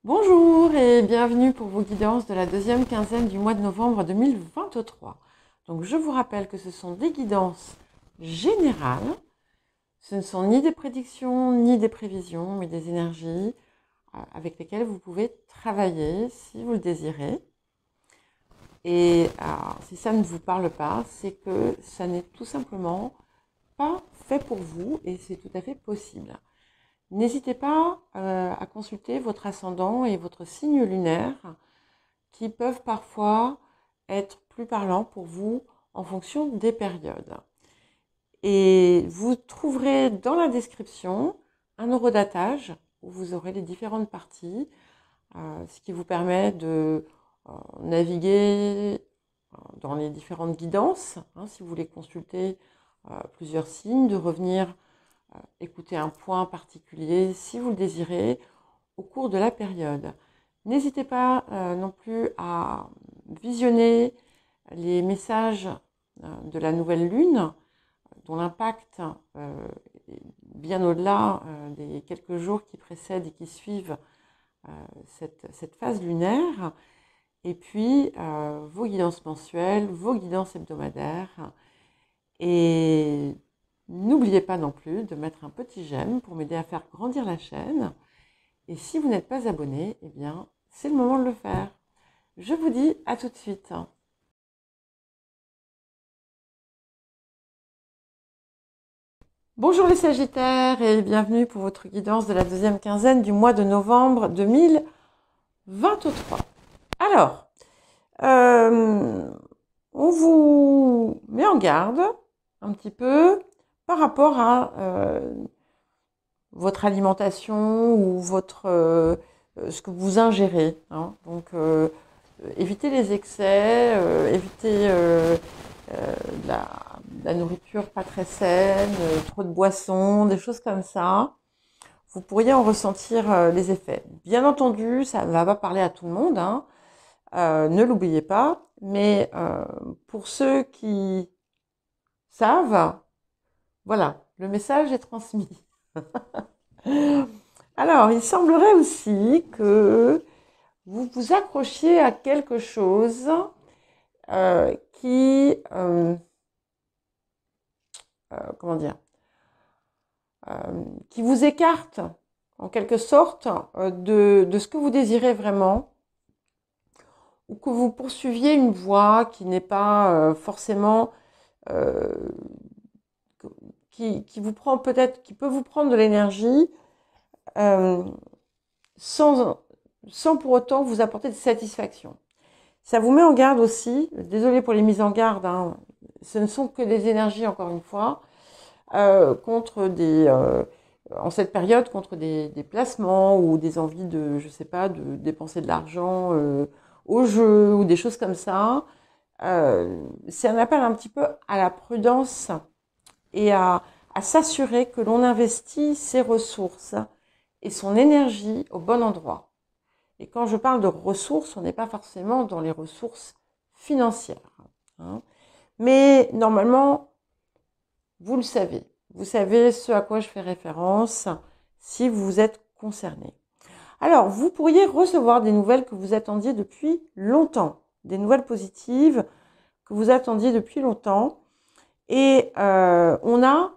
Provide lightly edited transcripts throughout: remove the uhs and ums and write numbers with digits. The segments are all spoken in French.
Bonjour et bienvenue pour vos guidances de la deuxième quinzaine du mois de novembre 2023. Donc je vous rappelle que ce sont des guidances générales, ce ne sont ni des prédictions ni des prévisions, mais des énergies avec lesquelles vous pouvez travailler si vous le désirez. Et si ça ne vous parle pas, c'est que ça n'est tout simplement pas fait pour vous et c'est tout à fait possible. N'hésitez pas à consulter votre ascendant et votre signe lunaire qui peuvent parfois être plus parlants pour vous en fonction des périodes. Et vous trouverez dans la description un horodatage où vous aurez les différentes parties, ce qui vous permet de naviguer dans les différentes guidances, si vous voulez consulter plusieurs signes, de revenir écouter un point particulier si vous le désirez au cours de la période. N'hésitez pas non plus à visionner les messages de la nouvelle lune, dont l'impact est bien au-delà des quelques jours qui précèdent et qui suivent cette phase lunaire. Et puis vos guidances mensuelles, vos guidances hebdomadaires. Et n'oubliez pas non plus de mettre un petit j'aime pour m'aider à faire grandir la chaîne. Et si vous n'êtes pas abonné, eh bien, c'est le moment de le faire. Je vous dis à tout de suite. Bonjour les Sagittaires et bienvenue pour votre guidance de la deuxième quinzaine du mois de novembre 2023. Alors, on vous met en garde un petit peu par rapport à votre alimentation ou votre ce que vous ingérez. Donc, évitez les excès, évitez la nourriture pas très saine, trop de boissons, des choses comme ça. Vous pourriez en ressentir les effets. Bien entendu, ça ne va pas parler à tout le monde, ne l'oubliez pas, mais pour ceux qui savent, voilà, le message est transmis. Alors, il semblerait aussi que vous vous accrochiez à quelque chose comment dire, qui vous écarte en quelque sorte de ce que vous désirez vraiment, ou que vous poursuiviez une voie qui n'est pas forcément qui vous prend peut-être, qui peut vous prendre de l'énergie sans pour autant vous apporter de satisfaction. Ça vous met en garde aussi, désolé pour les mises en garde, ce ne sont que des énergies encore une fois, contre en cette période, contre des placements ou des envies de, je sais pas, de dépenser de l'argent au jeu ou des choses comme ça. C'est un appel un petit peu à la prudence et à s'assurer que l'on investit ses ressources et son énergie au bon endroit. Et quand je parle de ressources, on n'est pas forcément dans les ressources financières. Mais normalement, vous le savez. Vous savez ce à quoi je fais référence si vous êtes concerné. Alors, vous pourriez recevoir des nouvelles que vous attendiez depuis longtemps, des nouvelles positives que vous attendiez depuis longtemps. Et on a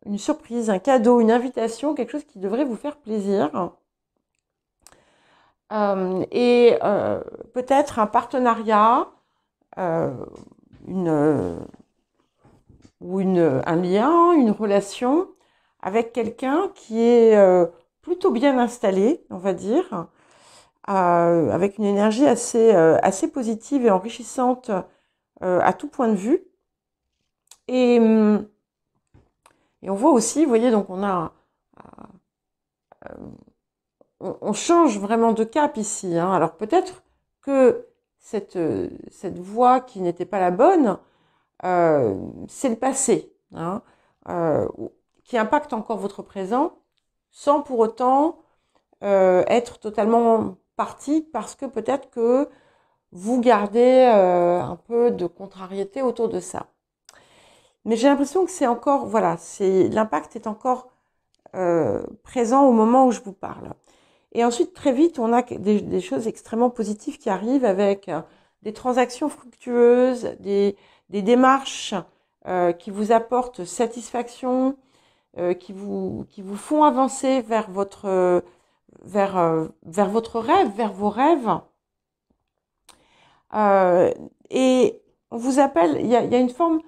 une surprise, un cadeau, une invitation, quelque chose qui devrait vous faire plaisir. Et peut-être un partenariat, un lien, une relation avec quelqu'un qui est plutôt bien installé, on va dire, avec une énergie assez positive et enrichissante à tout point de vue. Et on voit aussi, vous voyez, donc on change vraiment de cap ici. Alors peut-être que cette voie qui n'était pas la bonne, c'est le passé, qui impacte encore votre présent, sans pour autant être totalement parti, parce que peut-être que vous gardez un peu de contrariété autour de ça. Mais j'ai l'impression que c'est encore, voilà, l'impact est encore présent au moment où je vous parle. Et ensuite, très vite, on a des choses extrêmement positives qui arrivent avec des transactions fructueuses, des démarches qui vous apportent satisfaction, qui vous font avancer vers votre rêve, vers vos rêves. Et on vous appelle, il y a une forme,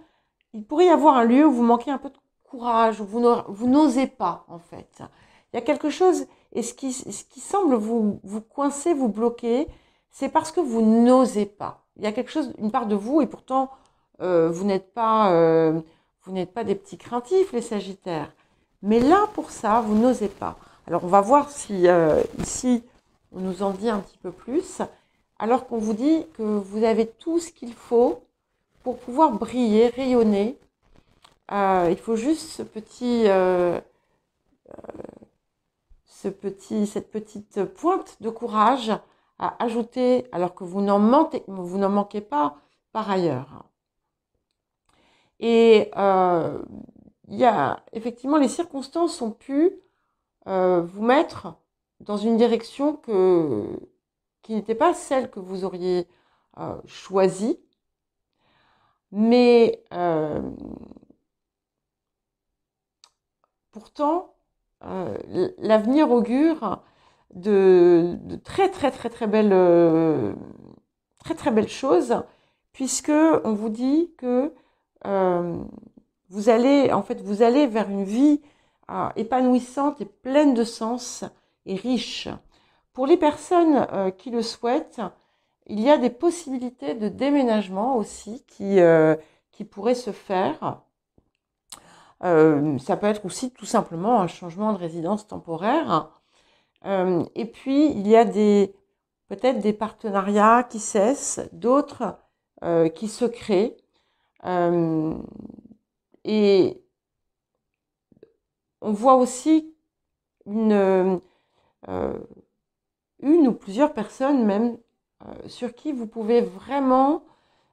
il pourrait y avoir un lieu où vous manquez un peu de courage, où vous n'osez pas, en fait. Il y a quelque chose, et ce qui semble vous coincer, vous bloquer, c'est parce que vous n'osez pas. Il y a quelque chose, une part de vous, et pourtant, vous n'êtes pas des petits craintifs, les Sagittaires. Mais là, pour ça, vous n'osez pas. Alors, on va voir si ici, on nous en dit un petit peu plus, alors qu'on vous dit que vous avez tout ce qu'il faut pour pouvoir briller, rayonner. Il faut juste cette petite pointe de courage à ajouter, alors que vous n'en manquez pas par ailleurs. Et il y a effectivement, les circonstances ont pu vous mettre dans une direction qui n'était pas celle que vous auriez choisie, mais pourtant, l'avenir augure de très belles choses, puisque on vous dit que vous allez vers une vie épanouissante et pleine de sens et riche. Pour les personnes qui le souhaitent, il y a des possibilités de déménagement aussi qui pourraient se faire. Ça peut être aussi tout simplement un changement de résidence temporaire. Et puis, il y a peut-être des partenariats qui cessent, d'autres qui se créent. Et on voit aussi une ou plusieurs personnes même sur qui vous pouvez vraiment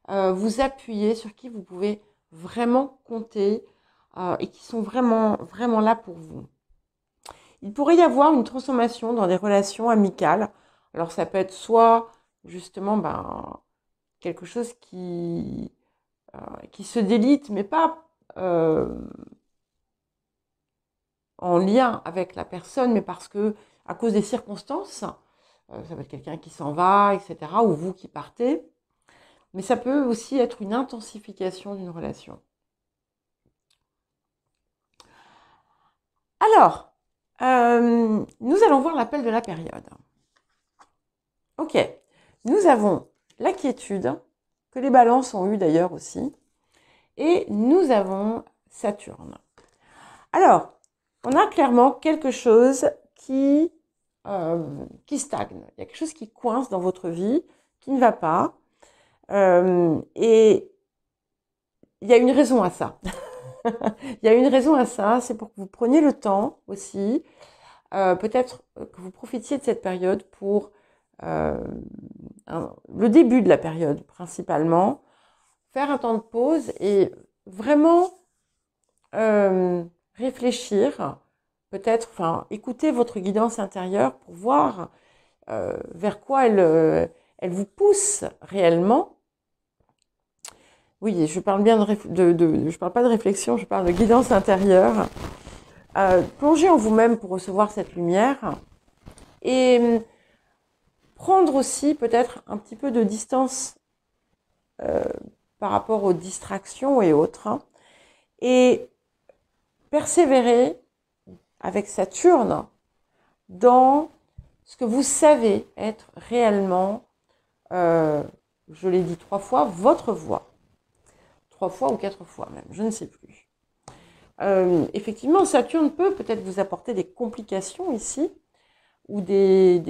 vous appuyer, sur qui vous pouvez vraiment compter et qui sont vraiment là pour vous. Il pourrait y avoir une transformation dans des relations amicales. Alors ça peut être soit justement quelque chose qui se délite, mais pas en lien avec la personne, mais parce que à cause des circonstances, ça peut être quelqu'un qui s'en va, etc., ou vous qui partez. Mais ça peut aussi être une intensification d'une relation. Alors, nous allons voir l'appel de la période. Ok, nous avons la quiétude, que les balances ont eu d'ailleurs aussi, et nous avons Saturne. Alors, on a clairement quelque chose qui stagne. Il y a quelque chose qui coince dans votre vie, qui ne va pas. Et il y a une raison à ça. Il y a une raison à ça, c'est pour que vous preniez le temps aussi, peut-être que vous profitiez de cette période pour le début de la période principalement, faire un temps de pause et vraiment réfléchir, peut-être, écouter votre guidance intérieure pour voir vers quoi elle vous pousse réellement. Oui, je parle bien je parle pas de réflexion, je parle de guidance intérieure. Plongez en vous-même pour recevoir cette lumière et prendre aussi peut-être un petit peu de distance par rapport aux distractions et autres, et persévérer avec Saturne dans ce que vous savez être réellement, je l'ai dit 3 fois, votre voix. 3 fois ou 4 fois même, je ne sais plus. Effectivement, Saturne peut peut-être vous apporter des complications ici, ou des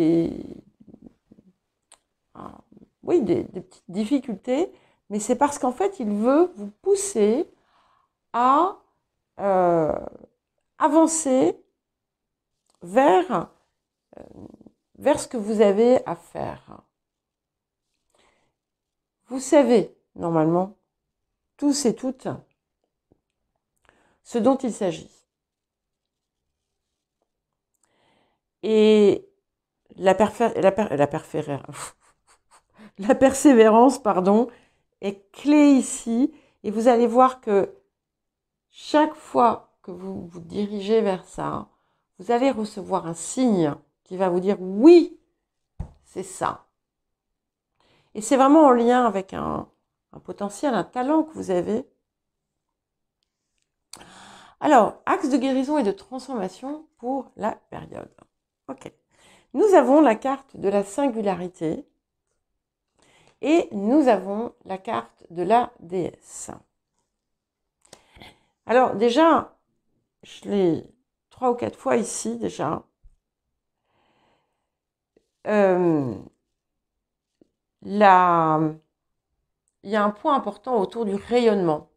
petites difficultés, mais c'est parce qu'en fait, il veut vous pousser à avancer vers ce que vous avez à faire. Vous savez, normalement, tous et toutes, ce dont il s'agit. Et la persévérance, pardon, est clé ici. Et vous allez voir que chaque fois que vous vous dirigez vers ça, vous allez recevoir un signe qui va vous dire oui, c'est ça. Et c'est vraiment en lien avec un potentiel, un talent que vous avez. Alors, axe de guérison et de transformation pour la période. Ok. Nous avons la carte de la singularité et nous avons la carte de la déesse. Alors déjà, je l'ai 3 ou 4 fois ici déjà. Il y a un point important autour du rayonnement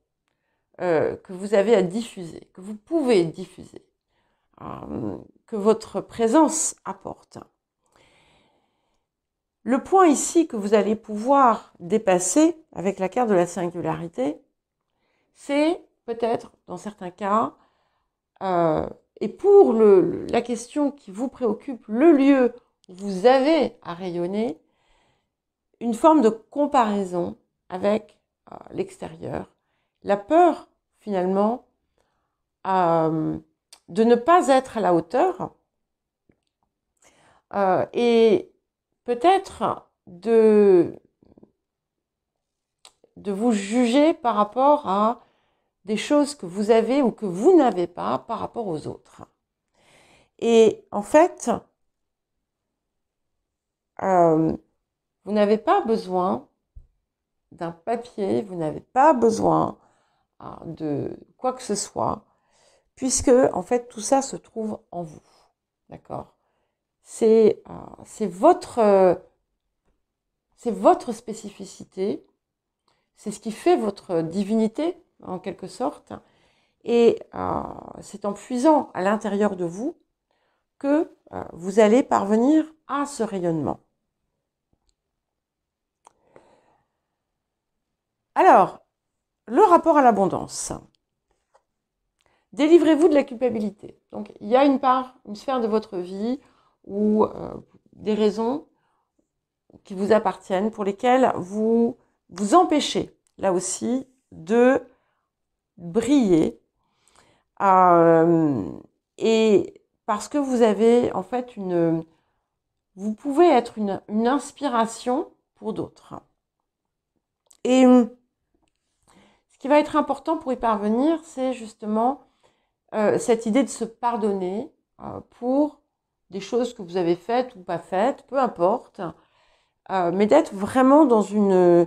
que vous avez à diffuser, que vous pouvez diffuser, que votre présence apporte. Le point ici que vous allez pouvoir dépasser avec la carte de la singularité, c'est peut-être, dans certains cas, et pour la question qui vous préoccupe, le lieu où vous avez à rayonner, une forme de comparaison avec l'extérieur. La peur, finalement, de ne pas être à la hauteur et peut-être de vous juger par rapport à des choses que vous avez ou que vous n'avez pas par rapport aux autres. Et en fait, vous n'avez pas besoin d'un papier, vous n'avez pas besoin de quoi que ce soit, puisque en fait tout ça se trouve en vous. D'accord ? C'est votre spécificité, c'est ce qui fait votre divinité en quelque sorte, et c'est en puisant à l'intérieur de vous que vous allez parvenir à ce rayonnement. Alors, le rapport à l'abondance. Délivrez-vous de la culpabilité. Donc, il y a une sphère de votre vie ou des raisons qui vous appartiennent pour lesquelles vous vous empêchez, là aussi, de briller. Et parce que vous avez, en fait, vous pouvez être une inspiration pour d'autres. Et ce qui va être important pour y parvenir, c'est justement cette idée de se pardonner pour des choses que vous avez faites ou pas faites, peu importe, mais d'être vraiment dans une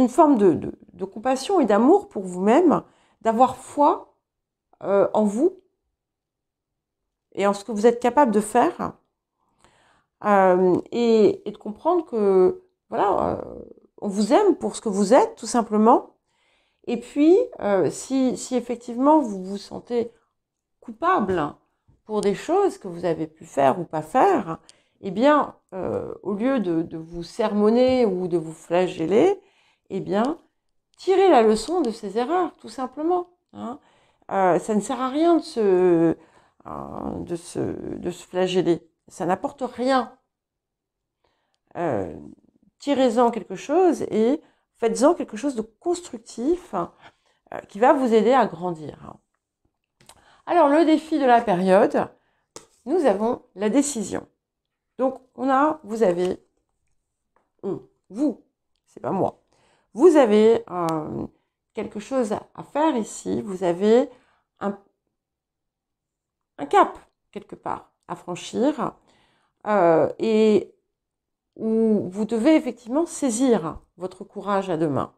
forme de compassion et d'amour pour vous-même, d'avoir foi en vous et en ce que vous êtes capable de faire, et de comprendre que voilà, on vous aime pour ce que vous êtes, tout simplement. Et puis, si effectivement vous vous sentez coupable pour des choses que vous avez pu faire ou pas faire, eh bien, au lieu de vous sermonner ou de vous flageller, eh bien, tirez la leçon de ces erreurs, tout simplement. Hein. Ça ne sert à rien de se flageller. Ça n'apporte rien. Tirez-en quelque chose et faites-en quelque chose de constructif qui va vous aider à grandir. Alors, le défi de la période, nous avons la décision. Donc, vous, c'est pas moi, vous avez quelque chose à faire ici, vous avez un cap, quelque part, à franchir, et où vous devez effectivement saisir votre courage à deux mains.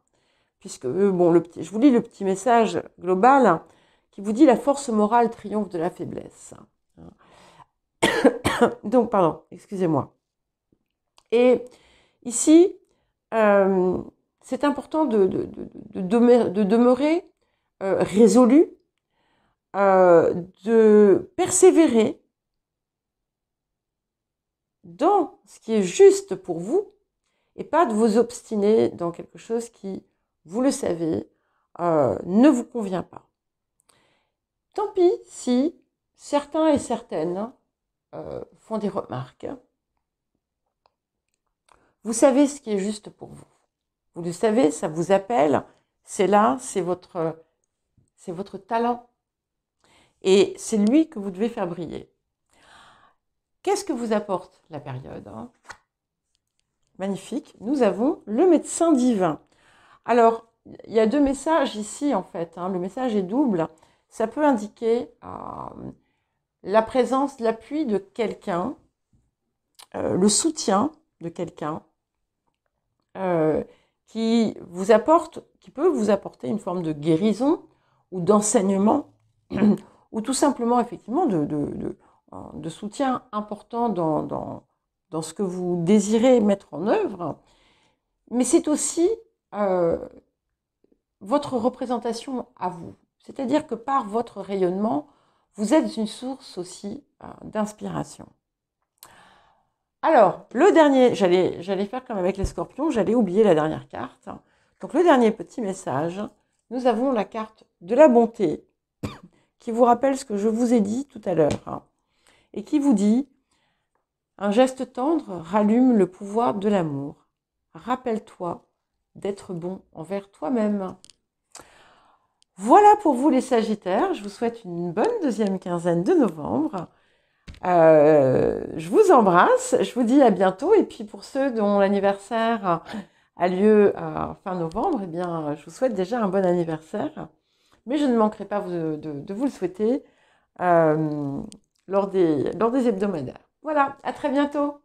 Puisque, je vous lis le petit message global qui vous dit « La force morale triomphe de la faiblesse ». Donc, pardon, excusez-moi. Et ici, c'est important de demeurer résolu, de persévérer dans ce qui est juste pour vous et pas de vous obstiner dans quelque chose qui, vous le savez, ne vous convient pas. Tant pis si certains et certaines font des remarques. Vous savez ce qui est juste pour vous. Vous le savez, ça vous appelle, c'est là, c'est votre talent. Et c'est lui que vous devez faire briller. Qu'est-ce que vous apporte la période, hein? Magnifique. Nous avons le médecin divin. Alors, il y a deux messages ici, en fait. Hein. Le message est double. Ça peut indiquer la présence, l'appui de quelqu'un, le soutien de quelqu'un, qui peut vous apporter une forme de guérison ou d'enseignement, ou tout simplement, effectivement, de soutien important dans ce que vous désirez mettre en œuvre. Mais c'est aussi votre représentation à vous. C'est-à-dire que par votre rayonnement, vous êtes une source aussi d'inspiration. Alors, le dernier, j'allais faire comme avec les scorpions, j'allais oublier la dernière carte. Donc le dernier petit message, nous avons la carte de la bonté, qui vous rappelle ce que je vous ai dit tout à l'heure, et qui vous dit « Un geste tendre rallume le pouvoir de l'amour. Rappelle-toi d'être bon envers toi-même. » Voilà pour vous les Sagittaires, je vous souhaite une bonne deuxième quinzaine de novembre. Je vous embrasse, je vous dis à bientôt. Et puis pour ceux dont l'anniversaire a lieu fin novembre, eh bien, je vous souhaite déjà un bon anniversaire. Mais je ne manquerai pas de vous le souhaiter lors des hebdomadaires. Voilà, à très bientôt.